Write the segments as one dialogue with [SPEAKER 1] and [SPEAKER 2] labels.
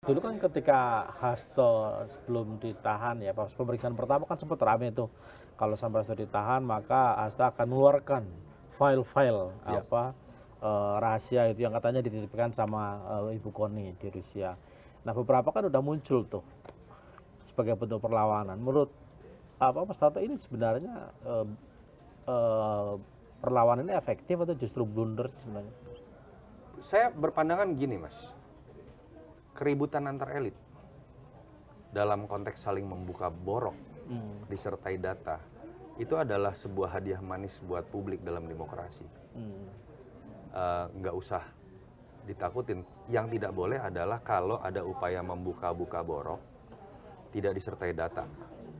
[SPEAKER 1] Dulu kan ketika Hasto sebelum ditahan ya, pas pemeriksaan pertama kan sempat rame tuh. Kalau sampai Hasto ditahan, maka Hasto akan mengeluarkan file-file
[SPEAKER 2] Ya.
[SPEAKER 1] rahasia itu yang katanya dititipkan sama Ibu Koni di Rusia. Nah, beberapa kan udah muncul tuh sebagai bentuk perlawanan. Menurut Mas Tato ini sebenarnya perlawanan ini efektif atau justru blunder sebenarnya?
[SPEAKER 2] Saya berpandangan gini, Mas. Keributan antar elit dalam konteks saling membuka borok disertai data itu adalah sebuah hadiah manis buat publik dalam demokrasi. Nggak usah ditakutin. Yang tidak boleh adalah kalau ada upaya membuka-buka borok tidak disertai data.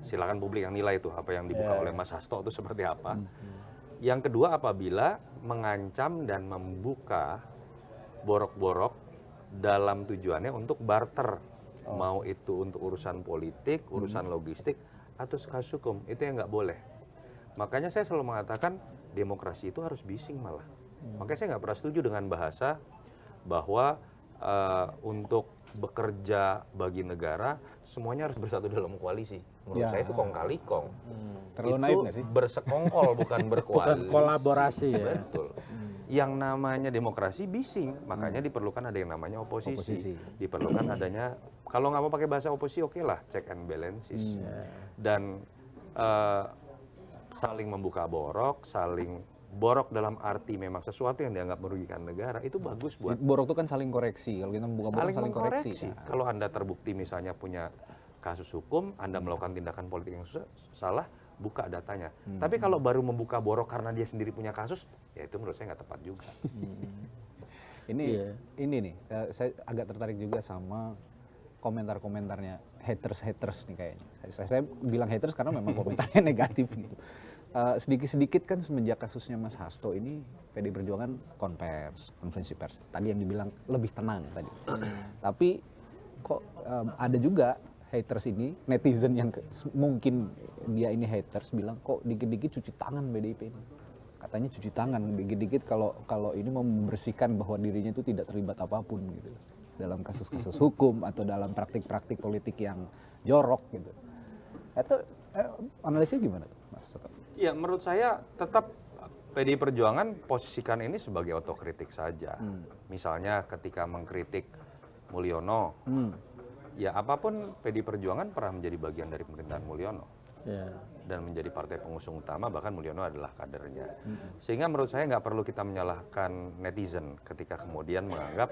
[SPEAKER 2] Silakan publik yang nilai itu apa yang dibuka oleh Mas Hasto itu seperti apa. Yang kedua, apabila mengancam dan membuka borok-borok dalam tujuannya untuk barter, mau itu untuk urusan politik, urusan logistik, atau kasus hukum, itu yang nggak boleh. Makanya saya selalu mengatakan demokrasi itu harus bising malah. Makanya saya nggak pernah setuju dengan bahasa bahwa untuk bekerja bagi negara semuanya harus bersatu dalam koalisi. Menurut saya itu kong kali kong.
[SPEAKER 3] Terlalu
[SPEAKER 2] Itu
[SPEAKER 3] naif nggak sih?
[SPEAKER 2] bersekongkol bukan berkoalisi.
[SPEAKER 1] Bukan kolaborasi ya.
[SPEAKER 2] Betul. Yang namanya demokrasi bising, makanya diperlukan ada yang namanya oposisi. Diperlukan adanya, kalau nggak mau pakai bahasa oposisi, oke lah, check and balances. Dan saling membuka borok, saling borok dalam arti memang sesuatu yang dianggap merugikan negara, itu bagus buat.
[SPEAKER 3] Borok itu kan saling koreksi. Kalau kita membuka borok saling koreksi.
[SPEAKER 2] Kalau Anda terbukti misalnya punya kasus hukum, Anda melakukan tindakan politik yang salah, buka datanya. Tapi kalau baru membuka borok karena dia sendiri punya kasus, ya itu menurut saya nggak tepat juga.
[SPEAKER 3] Ini nih, saya agak tertarik juga sama komentar-komentarnya haters nih kayaknya. Saya bilang haters karena memang komentarnya negatif gitu. Sedikit-sedikit kan semenjak kasusnya Mas Hasto ini PDI Perjuangan konferensi pers. Tadi yang dibilang lebih tenang tadi. Tapi kok ada juga haters ini, netizen yang mungkin dia ini haters bilang kok dikit-dikit cuci tangan PDIP ini. Katanya cuci tangan dikit-dikit kalau ini mau membersihkan bahwa dirinya itu tidak terlibat apapun gitu dalam kasus-kasus hukum atau dalam praktik-praktik politik yang jorok gitu. Itu analisnya gimana tuh, Mas?
[SPEAKER 2] Ya, menurut saya tetap PDI Perjuangan posisikan ini sebagai otokritik saja. Misalnya ketika mengkritik Mulyono, ya apapun PDI Perjuangan pernah menjadi bagian dari pemerintahan Mulyono. Dan menjadi partai pengusung utama, bahkan Mulyono adalah kadernya. Sehingga menurut saya nggak perlu kita menyalahkan netizen ketika kemudian menganggap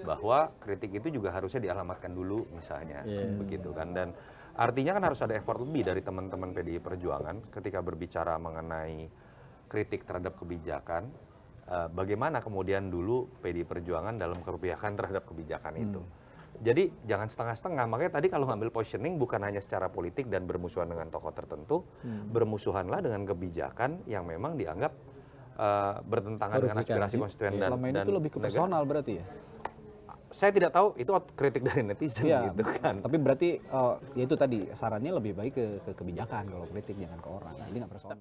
[SPEAKER 2] bahwa kritik itu juga harusnya dialamatkan dulu misalnya, begitu kan. Dan artinya kan harus ada effort lebih dari teman-teman PDI Perjuangan ketika berbicara mengenai kritik terhadap kebijakan. Bagaimana kemudian dulu PDI Perjuangan dalam keberpihakan terhadap kebijakan itu. Jadi jangan setengah-setengah. Makanya tadi kalau ngambil positioning bukan hanya secara politik dan bermusuhan dengan tokoh tertentu, bermusuhanlah dengan kebijakan yang memang dianggap bertentangan dengan aspirasi konstituen dan
[SPEAKER 3] selama ini itu lebih ke personal berarti ya?
[SPEAKER 2] Saya tidak tahu, itu kritik dari netizen gitu kan.
[SPEAKER 3] Tapi berarti ya itu tadi sarannya lebih baik ke kebijakan kalau kritik, jangan ke orang. Nah, ini nggak personal.